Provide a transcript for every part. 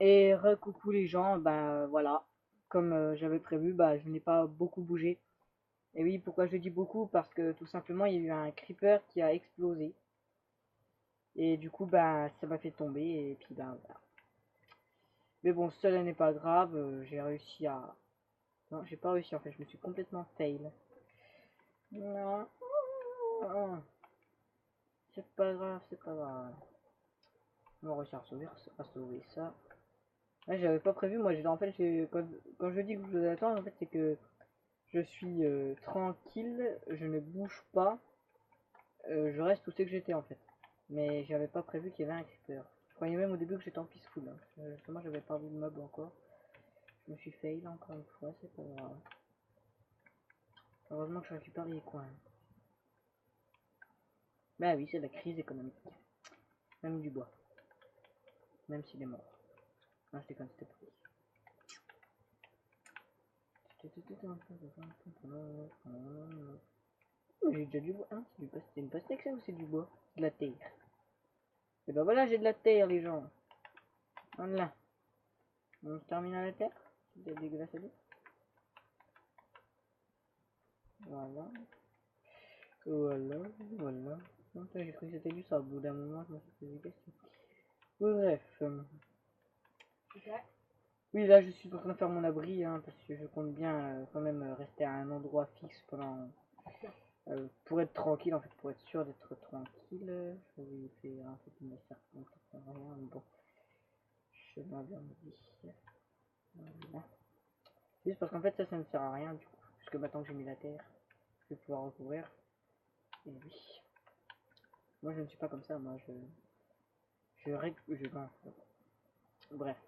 Et recoucou les gens, bah voilà, comme j'avais prévu, bah je n'ai pas beaucoup bougé. Et oui, pourquoi je dis beaucoup? Parce que tout simplement il y a eu un creeper qui a explosé. Et du coup bah ça m'a fait tomber et puis bah voilà. Mais bon, cela n'est pas grave, j'ai réussi à... Non, j'ai pas réussi en fait, je me suis complètement fail. Non, c'est pas grave, c'est pas grave. On va réussir à sauver ça. Ouais, j'avais pas prévu, moi en fait, quand je dis que je vous attends, en fait c'est que je suis tranquille, je ne bouge pas, je reste où c'est que j'étais en fait. Mais j'avais pas prévu qu'il y avait un creeper. Je croyais même au début que j'étais en peaceful. Hein. Justement, j'avais pas vu de mob encore. Je me suis fail encore une fois, c'est pas grave. Heureusement que je récupère les coins. Bah oui, c'est la crise économique. Même du bois. Même s'il est mort. Non, je déconne, c'était pris. Oh, j'ai déjà du bois. Hein, c'est une pastèque ça ou c'est du bois? De la terre. Et ben voilà, j'ai de la terre, les gens. Voilà. On se termine à la terre. C'est dégueulasse à dire. Voilà. Voilà. Voilà. J'ai cru que c'était du sable. Au bout d'un moment, je me suis posé des questions. Bref. Oui, là, je suis en train de faire mon abri, hein, parce que je compte bien quand même rester à un endroit fixe pendant... pour être tranquille, en fait, pour être sûr d'être tranquille. Je vais faire un peu de serpent, ça sert à rien, mais bon. Je m'avais dit. Voilà. Juste parce qu'en fait, ça ne sert à rien, du coup. Puisque maintenant que j'ai mis la terre, je vais pouvoir recouvrir. Et oui. Moi, je ne suis pas comme ça, moi, non. Bref,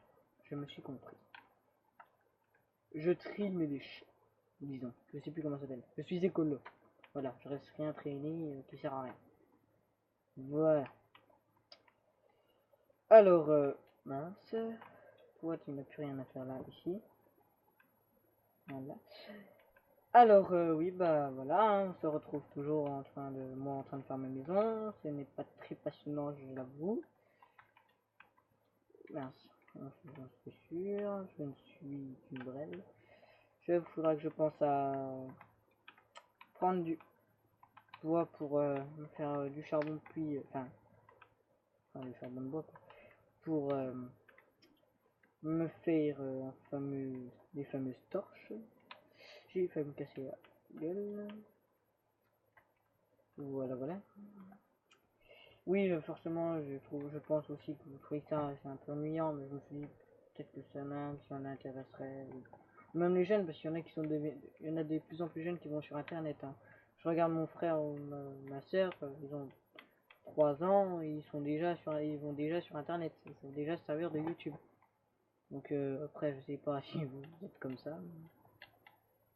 je me suis compris. Je trie mes déchets, disons. Je sais plus comment ça s'appelle. Je suis écolo. Voilà, je reste rien traîner qui sert à rien. Voilà. Alors, mince. Toi, tu n'as plus rien à faire là, ici. Voilà. Alors, oui, bah voilà, hein, on se retrouve toujours moi en train de faire ma maison. Ce n'est pas très passionnant, je l'avoue. Mince, j'en suis sûr, je ne suis qu'une brêle. Il faudra que je pense à prendre du bois pour me faire du charbon puis, enfin du charbon de bois quoi, pour me faire des fameuses torches. J'ai failli me casser la gueule. Voilà, voilà. Oui, forcément, je pense aussi que vous trouvez ça c'est un peu ennuyant, mais je me suis dit peut-être que ça en intéresserait. Même les jeunes, parce qu'il y en a il y en a de plus en plus jeunes qui vont sur internet. Hein. Je regarde mon frère ou ma soeur, ils ont 3 ans, ils vont déjà sur internet, ils vont déjà se servir de YouTube. Donc après, je sais pas si vous êtes comme ça.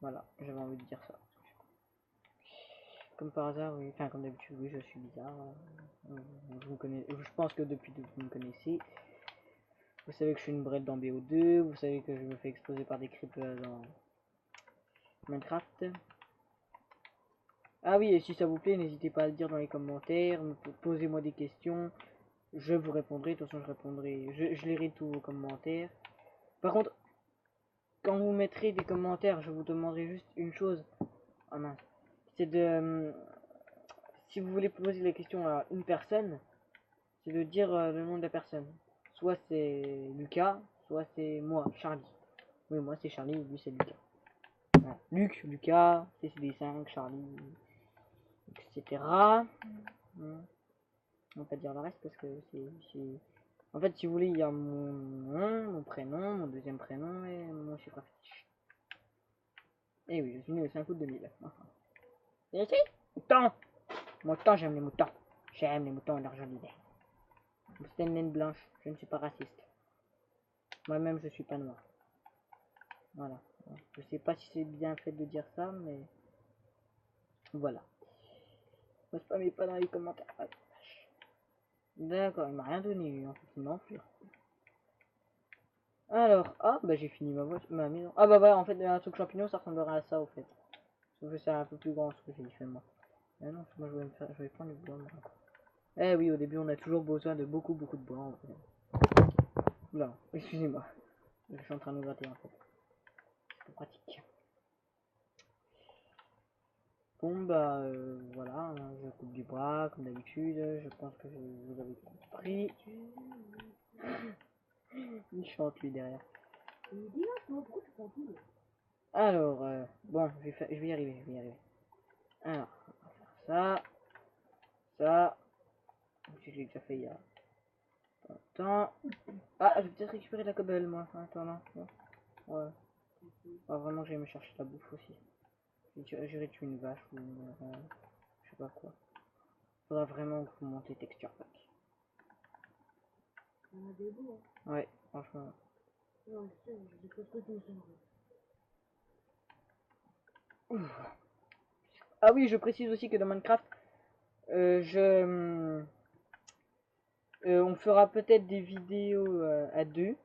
Voilà, j'avais envie de dire ça. Comme par hasard, oui, enfin comme d'habitude, oui, je suis bizarre. Je pense que depuis que vous me connaissez, vous savez que je suis une brette dans BO2, vous savez que je me fais exploser par des creepers dans Minecraft. Ah oui, et si ça vous plaît, n'hésitez pas à le dire dans les commentaires, posez-moi des questions, je vous répondrai, de toute façon je répondrai, je lirai tous vos commentaires. Par contre, quand vous mettrez des commentaires, je vous demanderai juste une chose, ah mince, c'est de, si vous voulez poser la question à une personne, c'est de dire le nom de la personne. Soit c'est Lucas, soit c'est moi, Charlie. Oui, moi c'est Charlie, lui c'est Lucas. Voilà. Luc, Lucas, CCD5, Charlie, etc. On va pas dire le reste parce que c'est... En fait, si vous voulez, il y a mon nom, mon prénom, mon deuxième prénom et mon chiffre affiché. Et oui, je suis né le 5 août 2000. Et ici, mouton. Mouton, j'aime les moutons. J'aime les moutons et l'argent d'hiver. C'est une naine blanche, je ne suis pas raciste. Moi-même, je suis pas noir. Voilà. Je sais pas si c'est bien fait de dire ça, mais voilà. Ne spammez pas dans les commentaires. D'accord, il m'a rien donné, en fait, il m'a enfui. Alors, ah, bah j'ai fini ma maison. Ah bah voilà, en fait, un truc champignon, ça ressemblerait à ça, au fait. Sauf que c'est un peu plus grand, ce que j'ai fait, moi. Ah non, moi, je vais prendre le bois, moi. Eh oui, au début, on a toujours besoin de beaucoup de bois, en fait. Oula, excusez-moi. Je suis en train de me gratter en fait. C'est pas pratique. Bon bah voilà, hein, je coupe du bois comme d'habitude. Je pense que vous avez compris. Il chante lui derrière. Alors, bon, je vais y arriver, je vais y arriver. Alors, on va faire ça. Je l'ai déjà fait il y a longtemps. Ah, je vais peut-être récupérer de la cobble, moi. Attends, non. Ouais. Ah, vraiment, je vais me chercher la bouffe aussi. J'irai tuer une vache ou une, je sais pas quoi. Faudra vraiment que vous montez texture pack. Ouais, franchement. Ah oui, je précise aussi que dans Minecraft, on fera peut-être des vidéos à deux.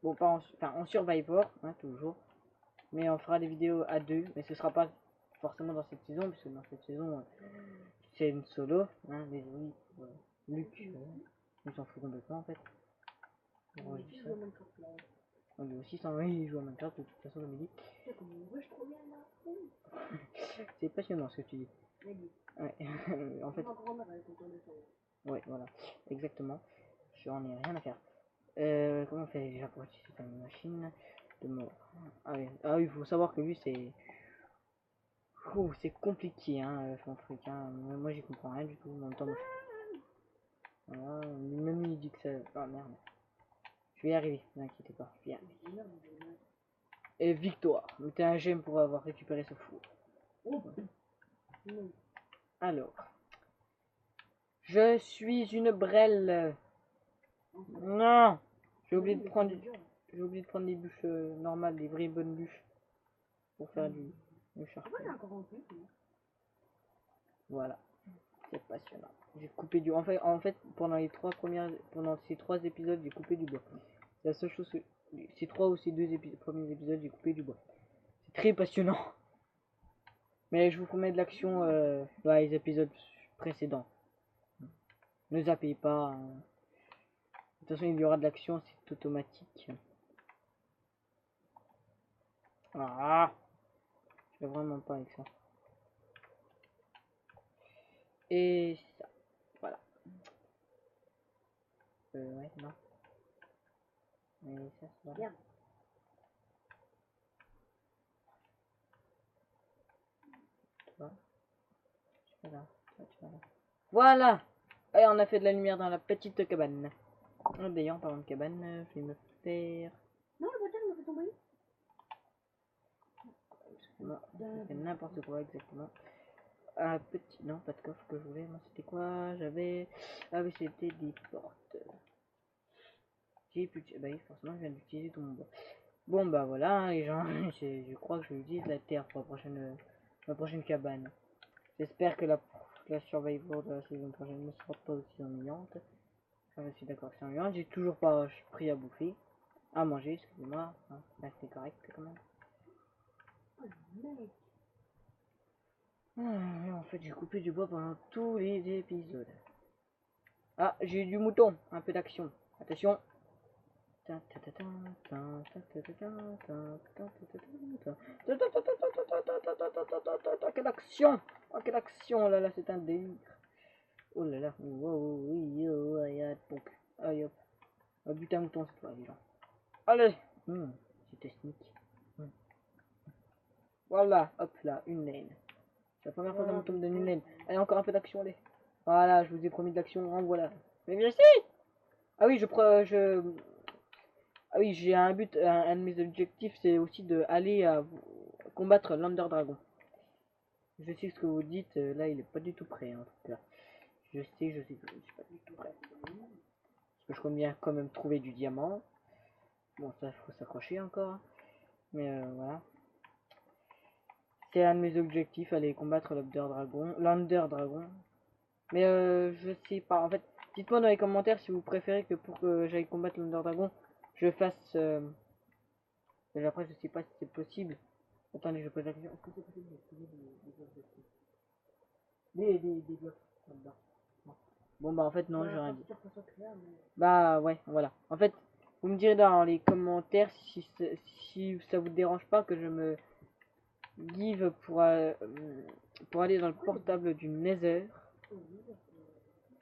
Bon, pas en Survivor, hein, toujours. Mais on fera des vidéos à deux. Mais ce sera pas forcément dans cette saison, puisque dans cette saison, c'est une solo. Hein, désolé pour Luc. Il s'en fout complètement en fait. Bon, je dis ça. Lui aussi, il joue à Minecraft de toute façon le midi. C'est passionnant ce que tu dis. Ouais, en fait. Ouais, voilà, exactement. J'en ai rien à faire. Comment on fait déjà pour utiliser une machine de mort? Ah oui, il faut savoir que lui c'est. C'est compliqué hein, son truc. Hein. Moi j'y comprends rien du tout. En même temps, moi, voilà, même il dit que ça. Ah merde. Je vais y arriver, ne vous inquiétez pas. Bien. Et victoire. Mettez un j'aime pour avoir récupéré ce four. Alors. Je suis une brêle. Non. J'ai oublié de prendre des bûches normales, des vraies bonnes bûches. Pour faire du charpent. Voilà. C'est passionnant. J'ai coupé du. En fait, pendant ces 3 épisodes, j'ai coupé du bois. C'est la seule chose que. Ces 3 ou ces 2 premiers épisodes, j'ai coupé du bois. C'est très passionnant. Mais je vous promets de l'action dans les épisodes précédents. Ne zappez pas. Hein. De toute façon, il y aura de l'action, c'est automatique. Ah, je vais vraiment pas avec ça. Et ça, voilà. Ouais, non. Mais ça, c'est bien. Toi, tu vas là. Toi, tu vas là. Voilà. Et on a fait de la lumière dans la petite cabane. D'ailleurs, en parlant de cabane, je vais me faire. Non, le voiture me fait tomber. Non, je fais n'importe quoi exactement. Un petit. Non, pas de coffre que je voulais. Moi, c'était quoi? J'avais. Ah oui, c'était des portes. J'ai plus de. Bah oui, forcément, je viens d'utiliser tout mon bois. Bon, bah voilà, les gens. Je crois que je utilise la terre pour la prochaine cabane. J'espère que la Survivor de la saison prochaine ne sera pas aussi ennuyante. Enfin, je suis d'accord que c'est ennuyant. J'ai toujours pas pris à bouffer. À manger, excusez-moi. Hein, c'est correct quand même. En fait, j'ai coupé du bois pendant tous les épisodes. Ah, j'ai eu du mouton. Un peu d'action. Attention. Quelle action! Oh, quelle action! Oh là là, c'est un délire. Oh là là. Wow, oui, oh, donc. Aïe hop. Oh, buter un mouton cette fois, les gens. Allez! C'était sneak. Voilà, hop là, une laine. C'est la première fois que ça me tombe d'une laine. Allez, encore un peu d'action, allez. Voilà, je vous ai promis de l'action, en voilà. Mais viens ici! Ah oui, ah oui, j'ai un but, un de mes objectifs, c'est aussi de aller à combattre l'Under Dragon. Je sais ce que vous dites, là il est pas du tout prêt en tout cas. Je sais, je suis pas du tout prêt. Parce que je compte bien quand même trouver du diamant. Bon, ça faut s'accrocher encore. Mais voilà. C'est un de mes objectifs, aller combattre l'Under Dragon. Mais je sais pas, en fait, dites-moi dans les commentaires si vous préférez que pour que j'aille combattre l'Under Dragon, je fasse... après, je sais pas si c'est possible. Attendez, je pose la question. Est-ce que c'est possible d'utiliser des objectifs? Des blocs là-dedans. Bon, bah en fait, non, j'ai rien dit. Bah ouais, voilà. En fait, Vous me direz dans les commentaires si ça vous dérange pas que je me give pour aller dans le portable du Nether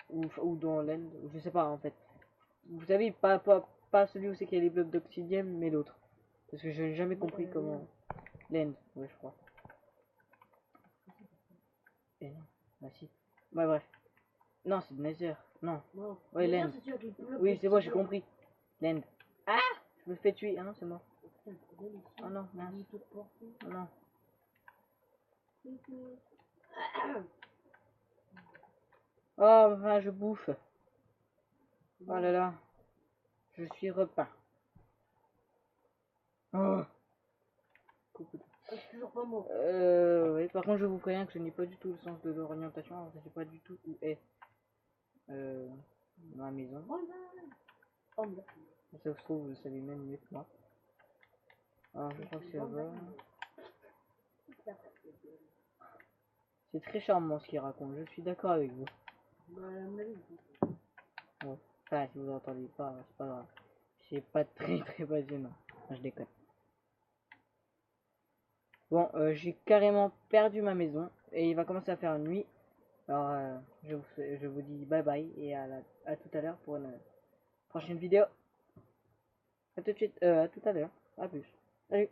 ou dans l'End, je sais pas en fait. Vous savez, pas celui où c'est qu'il y a les blocs d'obsidienne, mais l'autre. Parce que je n'ai jamais compris comment. L'End, ouais, je crois. Et non, bah si. Ouais, bref. Non, c'est le Nether. Non. Ouais, l'End. Oui, c'est bon, j'ai compris. L'End. Ah! Je me fais tuer. Ah non, c'est mort. Oh non, mince. Oh non. Oh, enfin, je bouffe. Oh là là. Je suis repeint. Oh. Oui, par contre, je vous préviens que je n'ai pas du tout le sens de l'orientation. Je ne sais pas du tout où est ma maison. Ça se trouve, vous le savez même mieux que moi. Alors, je crois que c'est là-bas. C'est très charmant ce qu'il raconte, je suis d'accord avec vous. Ouais. Enfin, si vous entendez pas, c'est pas grave. C'est pas très passionnant. Non, je déconne. Bon, j'ai carrément perdu ma maison et il va commencer à faire nuit. Alors, je vous dis bye bye et à tout à l'heure pour une prochaine vidéo. À tout de suite, à tout à l'heure. À plus. Salut.